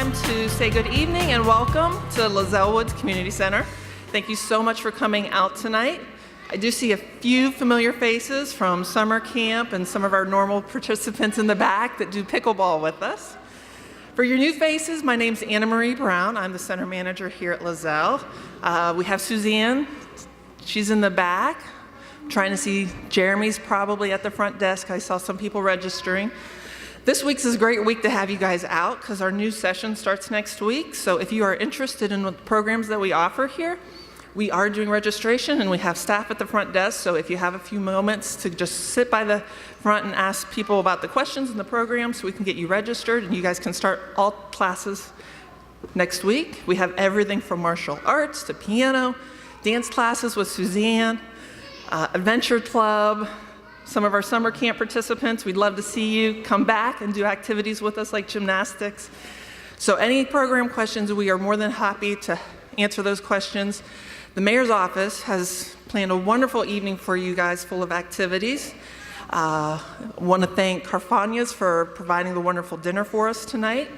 time to say good evening and welcome to Lazelle Woods Community Center. Thank you so much for coming out tonight. I do see a few familiar faces from summer camp and some of our normal participants in the back that do pickleball with us. For your new faces, my name's Anna Marie Brown. I'm the center manager here at Lazelle. We have Suzanne. She's in the back. I'm trying to see Jeremy's probably at the front desk. I saw some people registering. This week's is a great week to have you guys out because our new session starts next week. So if you are interested in the programs that we offer here, we are doing registration and we have staff at the front desk. So if you have a few moments to just sit by the front and ask people about the questions in the program so we can get you registered and you guys can start all classes next week. We have everything from martial arts to piano, dance classes with Suzanne, adventure club, some of our summer camp participants. We'd love to see you come back and do activities with us like gymnastics. So any program questions, we are more than happy to answer those questions. The mayor's office has planned a wonderful evening for you guys full of activities. I want to thank Carfagna's for providing the wonderful dinner for us tonight.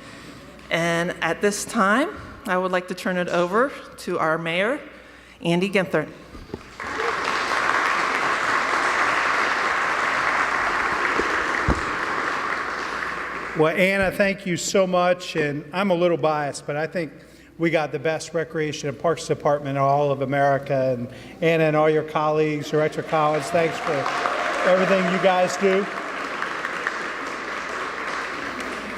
And at this time, I would like to turn it over to our mayor, Andy Ginthert. Well, Anna, thank you so much, and I'm a little biased, but I think we got the best Recreation and Parks Department in all of America, and Anna and all your colleagues, Director Collins, thanks for everything you guys do.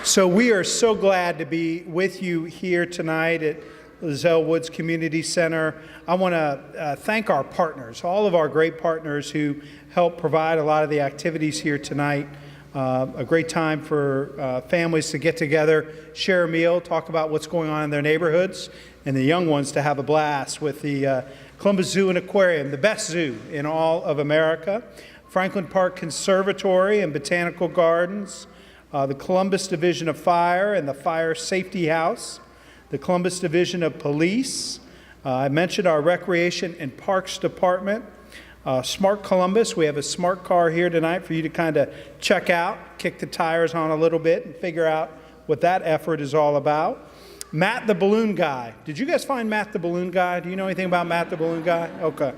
So we are so glad to be with you here tonight at Lazelle Woods Community Center. I want to thank our partners, all of our great partners who help provide a lot of the activities here tonight. A great time for families to get together, share a meal, talk about what's going on in their neighborhoods, and the young ones to have a blast with the Columbus Zoo and Aquarium, the best zoo in all of America, Franklin Park Conservatory and Botanical Gardens, the Columbus Division of Fire and the Fire Safety House, the Columbus Division of Police. I mentioned our Recreation and Parks Department. Smart Columbus, we have a smart car here tonight for you to kind of check out, kick the tires on a little bit and figure out what that effort is all about. Matt the Balloon Guy. Did you guys find Matt the Balloon Guy? Do you know anything about Matt the Balloon Guy? Okay.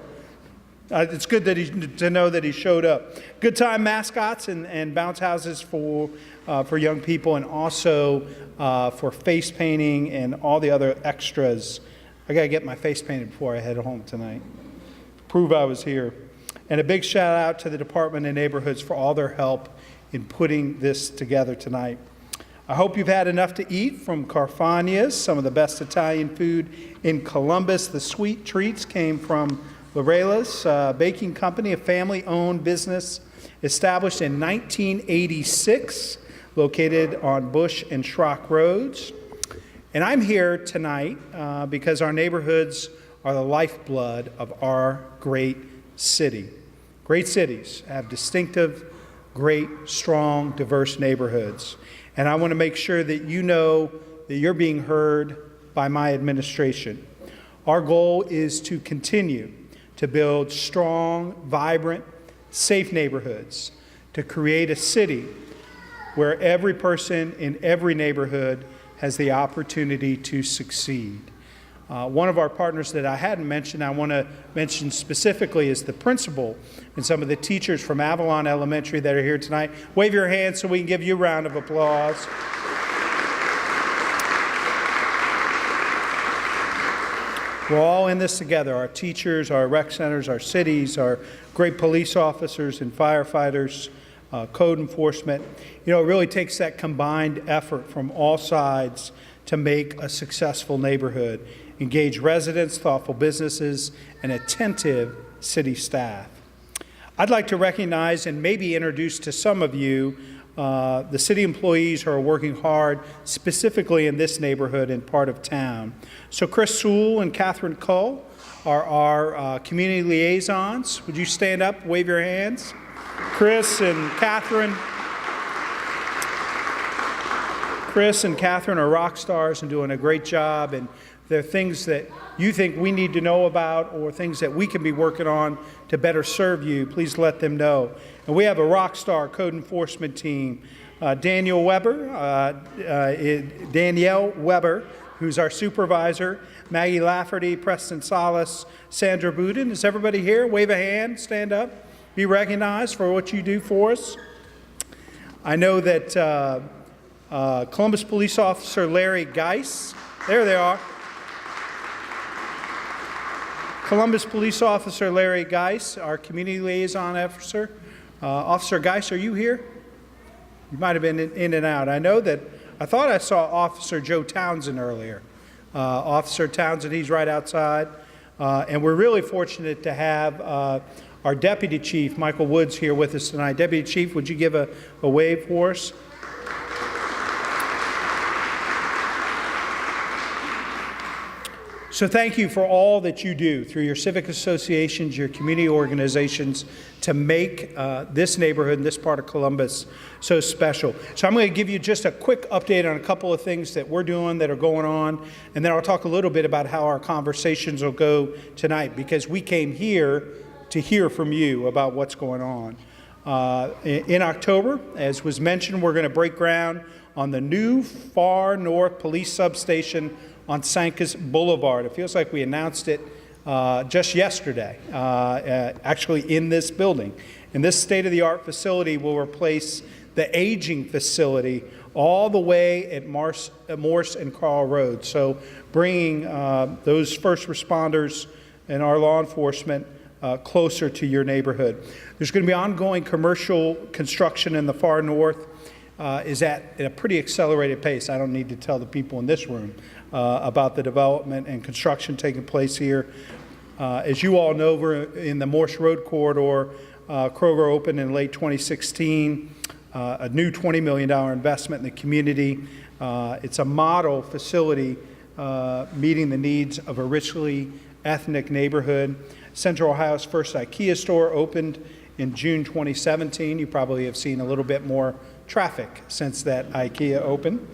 It's good that to know that he showed up. Good time mascots and bounce houses for young people, and also for face painting and all the other extras. I got to get my face painted before I head home tonight. Prove I was here. And a big shout out to the Department of Neighborhoods for all their help in putting this together tonight. I hope you've had enough to eat from Carfagna's, some of the best Italian food in Columbus. The sweet treats came from Lorella's Baking Company, a family-owned business established in 1986, located on Bush and Schrock Roads. And I'm here tonight because our neighborhoods are the lifeblood of our great city. Great cities have distinctive, great, strong, diverse neighborhoods. And I want to make sure that you know that you're being heard by my administration. Our goal is to continue to build strong, vibrant, safe neighborhoods, to create a city where every person in every neighborhood has the opportunity to succeed. One of our partners that I hadn't mentioned, I want to mention specifically, is the principal and some of the teachers from Avalon Elementary that are here tonight. Wave your hands so we can give you a round of applause. We're all in this together, our teachers, our rec centers, our cities, our great police officers and firefighters, code enforcement. You know, it really takes that combined effort from all sides to make a successful neighborhood. Engage residents, thoughtful businesses, and attentive city staff. I'd like to recognize and maybe introduce to some of you the city employees who are working hard, specifically in this neighborhood and part of town. So Chris Sewell and Catherine Cull are our community liaisons. Would you stand up, wave your hands? Chris and Catherine are rock stars and doing a great job, and there are things that you think we need to know about or things that we can be working on to better serve you, please let them know. And we have a rock star code enforcement team. Danielle Weber, who's our supervisor, Maggie Lafferty, Preston Salas, Sandra Budin. Is everybody here? Wave a hand, stand up, be recognized for what you do for us. I know that Columbus Police Officer Larry Geis, there they are. Columbus Police Officer Larry Geis, our community liaison officer. Officer Geis, are you here? You might have been in and out. I thought I saw Officer Joe Townsend earlier. Officer Townsend, he's right outside. And we're really fortunate to have our Deputy Chief, Michael Woods, here with us tonight. Deputy Chief, would you give a wave for us? So thank you for all that you do through your civic associations, your community organizations to make this neighborhood and this part of Columbus so special. So I'm going to give you just a quick update on a couple of things that we're doing that are going on, and then I'll talk a little bit about how our conversations will go tonight, because we came here to hear from you about what's going on. In October, as was mentioned, we're going to break ground on the new Far North Police Substation on Sancus Boulevard. It feels like we announced it just yesterday, actually in this building. And this state-of-the-art facility will replace the aging facility all the way at Morse and Carl Road. So bringing those first responders and our law enforcement closer to your neighborhood. There's going to be ongoing commercial construction in the far north. Is at a pretty accelerated pace. I don't need to tell the people in this room about the development and construction taking place here. As you all know, we're in the Morse Road corridor. Kroger opened in late 2016, a new $20 million investment in the community. It's a model facility meeting the needs of a richly ethnic neighborhood. Central Ohio's first IKEA store opened in June 2017. You probably have seen a little bit more traffic since that IKEA opened.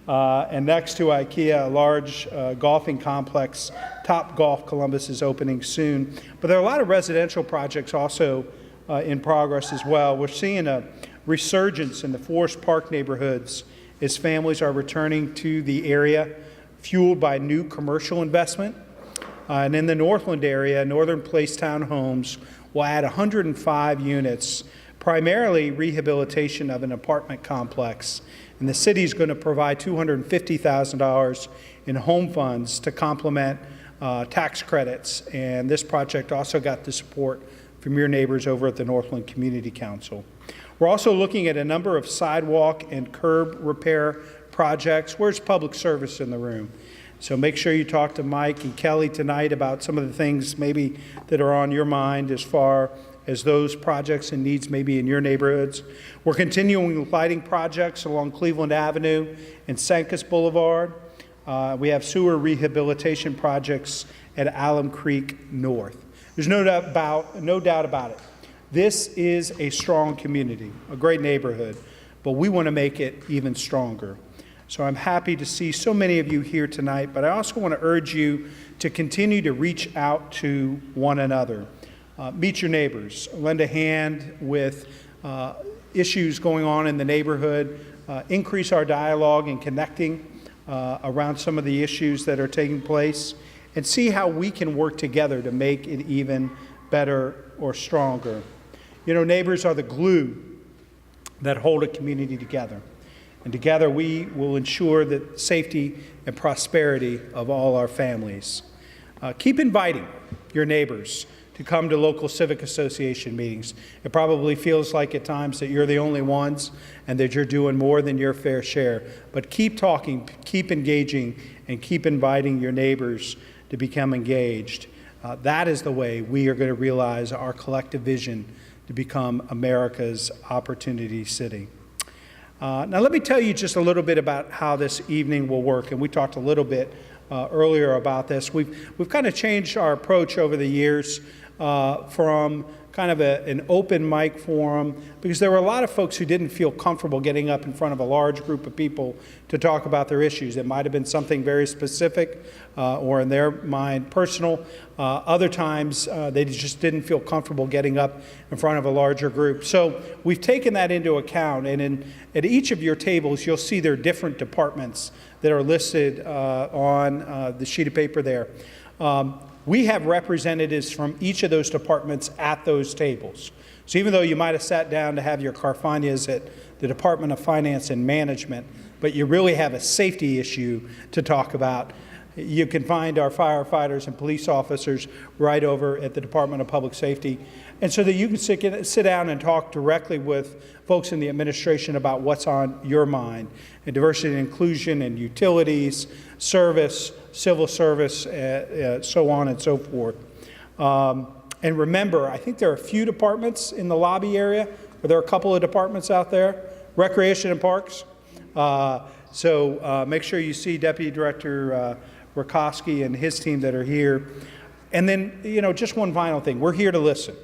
And next to IKEA, a large golfing complex, Top Golf Columbus, is opening soon. But there are a lot of residential projects also in progress as well. We're seeing a resurgence in the Forest Park neighborhoods as families are returning to the area, fueled by new commercial investment. And in the Northland area, Northern Place Townhomes will add 105 units, primarily rehabilitation of an apartment complex. And the city is going to provide $250,000 in home funds to complement tax credits. And this project also got the support from your neighbors over at the Northland Community Council. We're also looking at a number of sidewalk and curb repair projects. Where's public service in the room? So make sure you talk to Mike and Kelly tonight about some of the things maybe that are on your mind as far as those projects and needs maybe in your neighborhoods. We're continuing lighting projects along Cleveland Avenue and Sancus Boulevard. We have sewer rehabilitation projects at Alum Creek North. There's no doubt about it. This is a strong community, a great neighborhood, but we want to make it even stronger. So I'm happy to see so many of you here tonight, but I also want to urge you to continue to reach out to one another. Meet your neighbors, lend a hand with issues going on in the neighborhood, increase our dialogue and connecting around some of the issues that are taking place, and see how we can work together to make it even better or stronger. You know, neighbors are the glue that hold a community together. And together we will ensure the safety and prosperity of all our families. Keep inviting your neighbors to come to local civic association meetings. It probably feels like at times that you're the only ones and that you're doing more than your fair share. But keep talking, keep engaging, and keep inviting your neighbors to become engaged. That is the way we are going to realize our collective vision to become America's opportunity city. Now let me tell you just a little bit about how this evening will work, and we talked a little bit earlier about this. We've kind of changed our approach over the years from kind of an open mic forum, because there were a lot of folks who didn't feel comfortable getting up in front of a large group of people to talk about their issues. It might have been something very specific or in their mind personal. Other times they just didn't feel comfortable getting up in front of a larger group. So we've taken that into account, and at each of your tables you'll see there are different departments that are listed on the sheet of paper there. We have representatives from each of those departments at those tables. So even though you might have sat down to have your carfanias at the Department of Finance and Management, but you really have a safety issue to talk about, you can find our firefighters and police officers right over at the Department of Public Safety. And so that you can sit down and talk directly with folks in the administration about what's on your mind, and diversity and inclusion and utilities, service, civil service, so on and so forth. And remember, I think there are a few departments in the lobby area. Are there a couple of departments out there? Recreation and Parks. So make sure you see Deputy Director Rakowski and his team that are here. And then, just one final thing. We're here to listen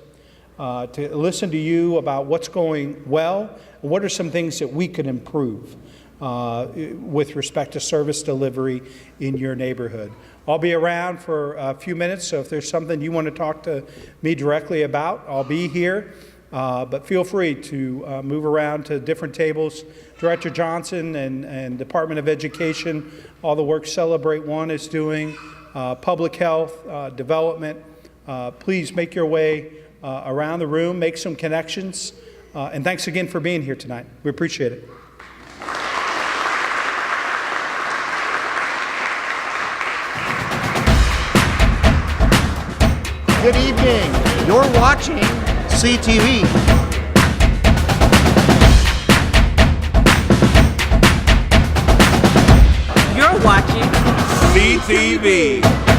to you about what's going well, and what are some things that we could improve with respect to service delivery in your neighborhood. I'll be around for a few minutes, so if there's something you want to talk to me directly about, I'll be here. But feel free to move around to different tables. Director Johnson and Department of Education, all the work Celebrate One is doing, public health, development. Please make your way around the room, make some connections. And thanks again for being here tonight. We appreciate it. Good evening. You're watching CTV. You're watching CTV.